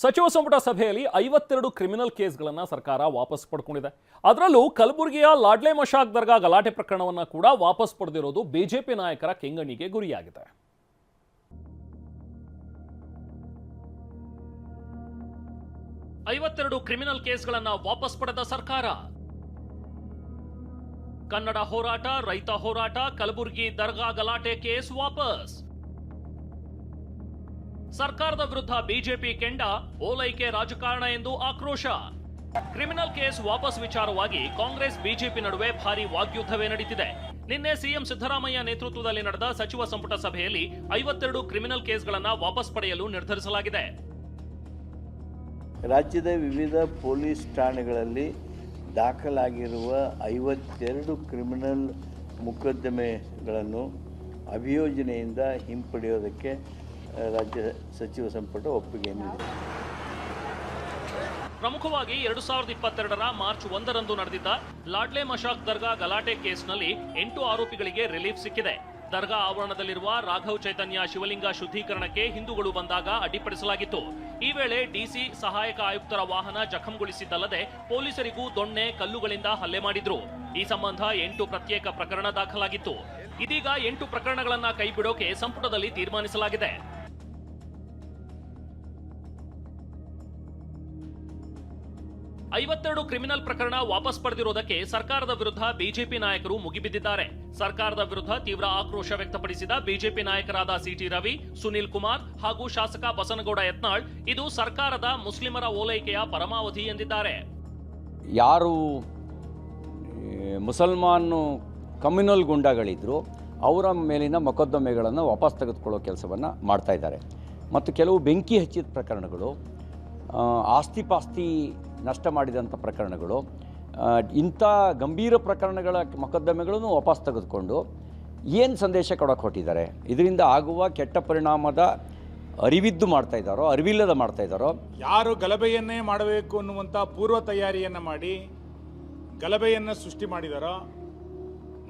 ಸಚಿವ ಸಂಪುಟ ಸಭೆಯಲ್ಲಿ 52 ಕ್ರಿಮಿನಲ್ ಕೇಸ್ಗಳನ್ನು ಸರ್ಕಾರ ವಾಪಸ್ ಪಡ್ಕೊಂಡಿದೆ. ಅದರಲ್ಲೂ ಕಲಬುರಗಿಯ ಲಾಡ್ಲೆ ಮಶಾಕ್ ದರ್ಗಾ ಗಲಾಟೆ ಪ್ರಕರಣವನ್ನು ಕೂಡ ವಾಪಸ್ ಪಡೆದಿರೋದು ಬಿಜೆಪಿ ನಾಯಕರ ಕೆಂಗಣ್ಣಿಗೆ ಗುರಿಯಾಗಿದೆ. ಐವತ್ತೆರಡು ಕ್ರಿಮಿನಲ್ ಕೇಸ್ಗಳನ್ನು ವಾಪಸ್ ಪಡೆದ ಸರ್ಕಾರ. ಕನ್ನಡ ಹೋರಾಟ, ರೈತ ಹೋರಾಟ, ಕಲಬುರಗಿ ದರ್ಗಾ ಗಲಾಟೆ ಕೇಸ್ ವಾಪಸ್. ಸರ್ಕಾರದ ವಿರುದ್ಧ ಬಿಜೆಪಿ ಕೆಂಡ, ಓಲೈಕೆ ರಾಜಕಾರಣ ಎಂದು ಆಕ್ರೋಶ. ಕ್ರಿಮಿನಲ್ ಕೇಸ್ ವಾಪಸ್ ವಿಚಾರವಾಗಿ ಕಾಂಗ್ರೆಸ್ ಬಿಜೆಪಿ ನಡುವೆ ಭಾರಿ ವಾಗ್ಯುದ್ಧವೇ ನಡೀತಿದೆ. ನಿನ್ನೆ ಸಿಎಂ ಸಿದ್ದರಾಮಯ್ಯ ನೇತೃತ್ವದಲ್ಲಿ ನಡೆದ ಸಚಿವ ಸಂಪುಟ ಸಭೆಯಲ್ಲಿ 52 ಕ್ರಿಮಿನಲ್ ಕೇಸ್ಗಳನ್ನು ವಾಪಸ್ ಪಡೆಯಲು ನಿರ್ಧರಿಸಲಾಗಿದೆ. ರಾಜ್ಯದ ವಿವಿಧ ಪೊಲೀಸ್ ಠಾಣೆಗಳಲ್ಲಿ ದಾಖಲಾಗಿರುವ 52 ಕ್ರಿಮಿನಲ್ ಮೊಕದ್ದಮೆಗಳನ್ನು ಅಭಿಯೋಜನೆಯಿಂದ ಹಿಂಪಡೆಯೋದಕ್ಕೆ ರಾಜ್ಯ ಸಚಿವ ಸಂಪುಟ ಒಪ್ಪಿಗೆ ನೀಡಿದೆ. ಪ್ರಮುಖವಾಗಿ 2022ರ ಮಾರ್ಚ್ 1ರಂದು ನಡೆದಿದ್ದ ಲಾಡ್ಲೆ ಮಶಾಕ್ ದರ್ಗಾ ಗಲಾಟೆ ಕೇಸ್ನಲ್ಲಿ 8 ಆರೋಪಿಗಳಿಗೆ ರಿಲೀಫ್ ಸಿಕ್ಕಿದೆ. ದರ್ಗಾ ಆವರಣದಲ್ಲಿರುವ ರಾಘವ್ ಚೈತನ್ಯ ಶಿವಲಿಂಗ ಶುದ್ಧೀಕರಣಕ್ಕೆ ಹಿಂದೂಗಳು ಬಂದಾಗ ಅಡ್ಡಿಪಡಿಸಲಾಗಿತ್ತು. ಈ ವೇಳೆ ಡಿಸಿ ಸಹಾಯಕ ಆಯುಕ್ತರ ವಾಹನ ಜಖಂಗೊಳಿಸಿದ್ದಲ್ಲದೆ ಪೊಲೀಸರಿಗೂ ದೊಣ್ಣೆ, ಕಲ್ಲುಗಳಿಂದ ಹಲ್ಲೆ ಮಾಡಿದ್ರು. ಈ ಸಂಬಂಧ 8 ಪ್ರತ್ಯೇಕ ಪ್ರಕರಣ ದಾಖಲಾಗಿತ್ತು. ಇದೀಗ 8 ಪ್ರಕರಣಗಳನ್ನ ಕೈಬಿಡೋಕೆ ಸಂಪುಟದಲ್ಲಿ ತೀರ್ಮಾನಿಸಲಾಗಿದೆ. 52 ಕ್ರಿಮಿನಲ್ ಪ್ರಕರಣ ವಾಪಸ್ ಪಡೆದಿರುವುದಕ್ಕೆ ಸರ್ಕಾರದ ವಿರುದ್ಧ ಬಿಜೆಪಿ ನಾಯಕರು ಮುಗಿಬಿದ್ದಿದ್ದಾರೆ. ಸರ್ಕಾರದ ವಿರುದ್ಧ ತೀವ್ರ ಆಕ್ರೋಶ ವ್ಯಕ್ತಪಡಿಸಿದ ಬಿಜೆಪಿ ನಾಯಕರಾದ ಸಿಟಿ ರವಿ, ಸುನಿಲ್ ಕುಮಾರ್ ಹಾಗೂ ಶಾಸಕ ಬಸನಗೌಡ ಯತ್ನಾಳ್ ಇದು ಸರ್ಕಾರದ ಮುಸ್ಲಿಮರ ಓಲೈಕೆಯ ಪರಮಾವಧಿ ಎಂದಿದ್ದಾರೆ. ಯಾರು ಮುಸಲ್ಮಾನ್ ಕಮ್ಯುನಲ್ ಗುಂಡಾಗಳಿದ್ರು ಅವರ ಮೇಲಿನ ಮೊಕದ್ದಮೆಗಳನ್ನು ವಾಪಸ್ ತೆಗೆದುಕೊಳ್ಳೋ ಕೆಲಸವನ್ನು ಮಾಡ್ತಾ ಇದ್ದಾರೆ. ಮತ್ತು ಕೆಲವು ಬೆಂಕಿ ಹಚ್ಚಿದ ಪ್ರಕರಣಗಳು, ಆಸ್ತಿ ನಷ್ಟ ಮಾಡಿದಂಥ ಪ್ರಕರಣಗಳು, ಇಂಥ ಗಂಭೀರ ಪ್ರಕರಣಗಳ ಮೊಕದ್ದಮೆಗಳನ್ನು ವಾಪಸ್ ತೆಗೆದುಕೊಂಡು ಏನು ಸಂದೇಶ ಕೊಡೋಕೆ ಹೊಟ್ಟಿದ್ದಾರೆ? ಇದರಿಂದ ಆಗುವ ಕೆಟ್ಟ ಪರಿಣಾಮದ ಅರಿವಿದ್ದು ಮಾಡ್ತಾ ಇದ್ದಾರೋ, ಅರಿವಿಲ್ಲದ ಮಾಡ್ತಾ ಇದ್ದಾರೋ, ಯಾರು ಗಲಭೆಯನ್ನೇ ಮಾಡಬೇಕು ಅನ್ನುವಂಥ ಪೂರ್ವ ತಯಾರಿಯನ್ನು ಮಾಡಿ ಗಲಭೆಯನ್ನು ಸೃಷ್ಟಿ ಮಾಡಿದಾರೋ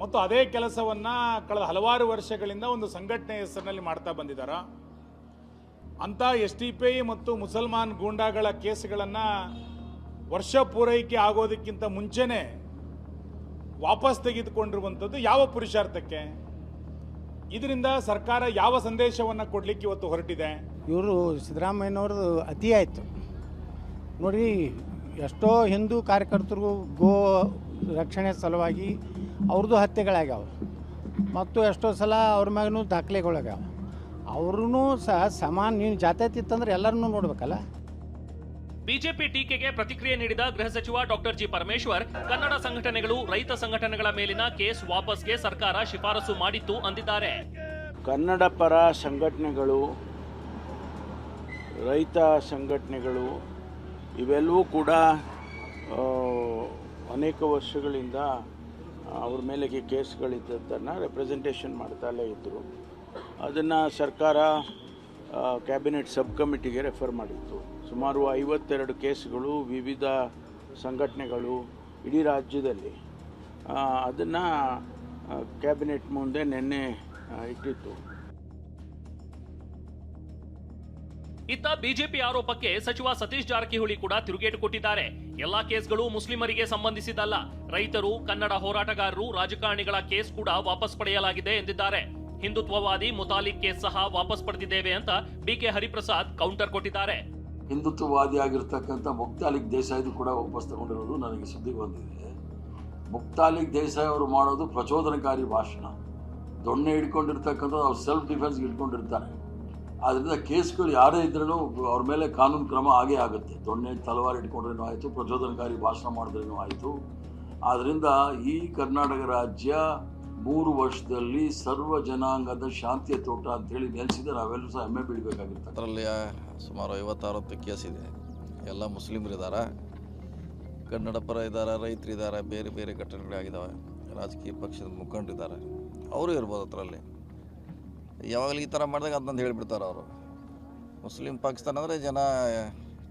ಮತ್ತು ಅದೇ ಕೆಲಸವನ್ನು ಕಳೆದ ಹಲವಾರು ವರ್ಷಗಳಿಂದ ಒಂದು ಸಂಘಟನೆ ಹೆಸರಿನಲ್ಲಿ ಮಾಡ್ತಾ ಬಂದಿದ್ದಾರೋ ಅಂಥ SDPI ಮತ್ತು ಮುಸಲ್ಮಾನ್ ಗೂಂಡಾಗಳ ಕೇಸ್ಗಳನ್ನು ವರ್ಷ ಪೂರೈಕೆ ಆಗೋದಕ್ಕಿಂತ ಮುಂಚೆನೇ ವಾಪಸ್ ತೆಗೆದುಕೊಂಡಿರುವಂಥದ್ದು ಯಾವ ಪುರುಷಾರ್ಥಕ್ಕೆ? ಇದರಿಂದ ಸರ್ಕಾರ ಯಾವ ಸಂದೇಶವನ್ನು ಕೊಡಲಿಕ್ಕೆ ಇವತ್ತು ಹೊರಟಿದೆ? ಇವರು ಸಿದ್ದರಾಮಯ್ಯನವ್ರದ್ದು ಅತಿ ಆಯಿತು ನೋಡಿ. ಎಷ್ಟೋ ಹಿಂದೂ ಕಾರ್ಯಕರ್ತರಿಗೂ ಗೋ ರಕ್ಷಣೆ ಸಲುವಾಗಿ ಅವ್ರದ್ದು ಹತ್ಯೆಗಳಾಗ್ಯಾವ ಮತ್ತು ಎಷ್ಟೋ ಸಲ ಅವ್ರ ಮ್ಯಾಗೂ ದಾಖಲೆಗಳಾಗ್ಯಾವ. ಅವ್ರೂ ಸಹ ಸಮಾನ, ನೀನು ಜಾತ್ಯತೀತ ಇತ್ತಂದ್ರೆ ಎಲ್ಲರನ್ನೂ ನೋಡ್ಬೇಕಲ್ಲ. ಬಿಜೆಪಿ ಟೀಕೆಗೆ ಪ್ರತಿಕ್ರಿಯೆ ನೀಡಿದ ಗೃಹ ಸಚಿವ ಡಾಕ್ಟರ್ ಜಿ ಪರಮೇಶ್ವರ್, ಕನ್ನಡ ಸಂಘಟನೆಗಳು, ರೈತ ಸಂಘಟನೆಗಳ ಮೇಲಿನ ಕೇಸ್ ವಾಪಸ್ಗೆ ಸರ್ಕಾರ ಶಿಫಾರಸು ಮಾಡಿತ್ತು ಅಂದಿದ್ದಾರೆ. ಕನ್ನಡ ಪರ ಸಂಘಟನೆಗಳು, ರೈತ ಸಂಘಟನೆಗಳು ಇವೆಲ್ಲವೂ ಕೂಡ ಅನೇಕ ವರ್ಷಗಳಿಂದ ಅವ್ರ ಮೇಲೆ ಕೇಸ್ಗಳಿದ್ದನ್ನು ರೆಪ್ರೆಸೆಂಟೇಷನ್ ಮಾಡ್ತಲೇ ಇದ್ದರು. ಅದನ್ನು ಸರ್ಕಾರ ಕ್ಯಾಬಿನೆಟ್ ಸಬ್ ಕಮಿಟಿಗೆ ರೆಫರ್ ಮಾಡಿತ್ತು. ಸುಮಾರು 52 ಕೇಸ್ಗಳು ವಿವಿಧ ಸಂಘಟನೆಗಳು ಇಡೀ ರಾಜ್ಯದಲ್ಲಿ ಅದನ್ನು ಕ್ಯಾಬಿನೆಟ್ ಮುಂದೆ ನಿನ್ನೆ ಇಟ್ಟಿತ್ತು. ಇತ್ತ ಬಿಜೆಪಿ ಆರೋಪಕ್ಕೆ ಸಚಿವ ಸತೀಶ್ ಜಾರಕಿಹೊಳಿ ಕೂಡ ತಿರುಗೇಟು ಕೊಟ್ಟಿದ್ದಾರೆ. ಎಲ್ಲಾ ಕೇಸ್ಗಳು ಮುಸ್ಲಿಮರಿಗೆ ಸಂಬಂಧಿಸಿದಲ್ಲ, ರೈತರು, ಕನ್ನಡ ಹೋರಾಟಗಾರರು, ರಾಜಕಾರಣಿಗಳ ಕೇಸ್ ಕೂಡ ವಾಪಸ್ ಪಡೆಯಲಾಗಿದೆ ಎಂದಿದ್ದಾರೆ. ಹಿಂದುತ್ವವಾದಿ ಮುತಾಲಿಕ್ ಕೇಸ್ ಸಹ ವಾಪಸ್ ಪಡೆದಿದ್ದೇವೆ ಅಂತ ಬಿಕೆ ಹರಿಪ್ರಸಾದ್ ಕೌಂಟರ್ ಕೊಟ್ಟಿದ್ದಾರೆ. ಹಿಂದುತ್ವವಾದಿ ಆಗಿರ್ತಕ್ಕಂಥ ಮುಕ್ತಾಲಿಕ್ ದೇಸಾಯಿದು ಕೂಡ ವಾಪಸ್ ತಗೊಂಡಿರೋದು ನನಗೆ ಸುದ್ದಿಗೆ ಬಂದಿದೆ. ಮುಕ್ತಾಲಿಕ್ ದೇಸಾಯಿ ಅವರು ಮಾಡೋದು ಪ್ರಚೋದನಕಾರಿ ಭಾಷಣ, ದೊಣ್ಣೆ ಹಿಡ್ಕೊಂಡಿರ್ತಕ್ಕಂಥದ್ದು ಅವ್ರು ಸೆಲ್ಫ್ ಡಿಫೆನ್ಸ್ಗೆ ಇಟ್ಕೊಂಡಿರ್ತಾರೆ. ಆದ್ದರಿಂದ ಕೇಸ್ಗಳು ಯಾರೇ ಇದ್ರೂ ಅವ್ರ ಮೇಲೆ ಕಾನೂನು ಕ್ರಮ ಆಗೇ ಆಗುತ್ತೆ. ದೊಣ್ಣೆ ತಲವಾರು ಇಟ್ಕೊಂಡ್ರೇನೂ ಆಯಿತು, ಪ್ರಚೋದನಕಾರಿ ಭಾಷಣ ಮಾಡಿದ್ರೇನೂ ಆಯಿತು. ಆದ್ದರಿಂದ ಈ ಕರ್ನಾಟಕ ರಾಜ್ಯ 3 ವರ್ಷದಲ್ಲಿ ಸರ್ವ ಜನಾಂಗದ ಶಾಂತಿಯ ತೋಟ ಅಂತೇಳಿ ನೆಲೆಸಿದೆ. ನಾವೆಲ್ಲರೂ ಸಹ ಹೆಮ್ಮೆ ಬೀಳಬೇಕಾಗಿರ್ತದೆ. ಅದರಲ್ಲಿ ಸುಮಾರು 56 ಕೇಸ್ ಇದೆ. ಎಲ್ಲ ಮುಸ್ಲಿಮರಿದ್ದಾರೆ, ಕನ್ನಡ ಪರ ಇದ್ದಾರೆ, ರೈತರಿದ್ದಾರೆ, ಬೇರೆ ಬೇರೆ ಘಟನೆಗಳಾಗಿದ್ದಾವೆ, ರಾಜಕೀಯ ಪಕ್ಷದ ಮುಖಂಡರಿದ್ದಾರೆ, ಅವರು ಇರ್ಬೋದು. ಅದರಲ್ಲಿ ಯಾವಾಗಲೂ ಈ ಥರ ಮಾಡಿದಾಗ ಅದನ್ನೊಂದು ಹೇಳಿಬಿಡ್ತಾರೆ ಅವರು. ಮುಸ್ಲಿಂ ಪಾಕಿಸ್ತಾನ ಅಂದರೆ ಜನ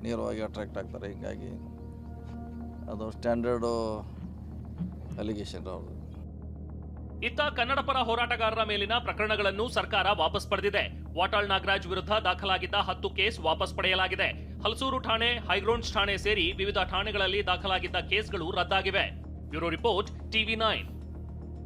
ನೇರವಾಗಿ ಅಟ್ರಾಕ್ಟ್ ಆಗ್ತಾರೆ. ಹೀಗಾಗಿ ಅದು ಸ್ಟ್ಯಾಂಡರ್ಡು ಅಲಿಗೇಷನ್ ಅವರು. ಇತ್ತ ಕನ್ನಡ ಪರ ಹೋರಾಟಗಾರರ ಮೇಲಿನ ಪ್ರಕರಣಗಳನ್ನು ಸರ್ಕಾರ ವಾಪಸ್ ಪಡೆದಿದೆ. ವಾಟಾಳ್ ನಾಗರಾಜ್ ವಿರುದ್ಧ ದಾಖಲಾಗಿದ್ದ 10 ಕೇಸ್ ವಾಪಸ್ ಪಡೆಯಲಾಗಿದೆ. ಹಲಸೂರು ಠಾಣೆ, ಹೈಗ್ರೌಂಡ್ಸ್ ಠಾಣೆ ಸೇರಿ ವಿವಿಧ ಠಾಣೆಗಳಲ್ಲಿ ದಾಖಲಾಗಿದ್ದ ಕೇಸ್ಗಳು ರದ್ದಾಗಿವೆ. Bureau report, TV9.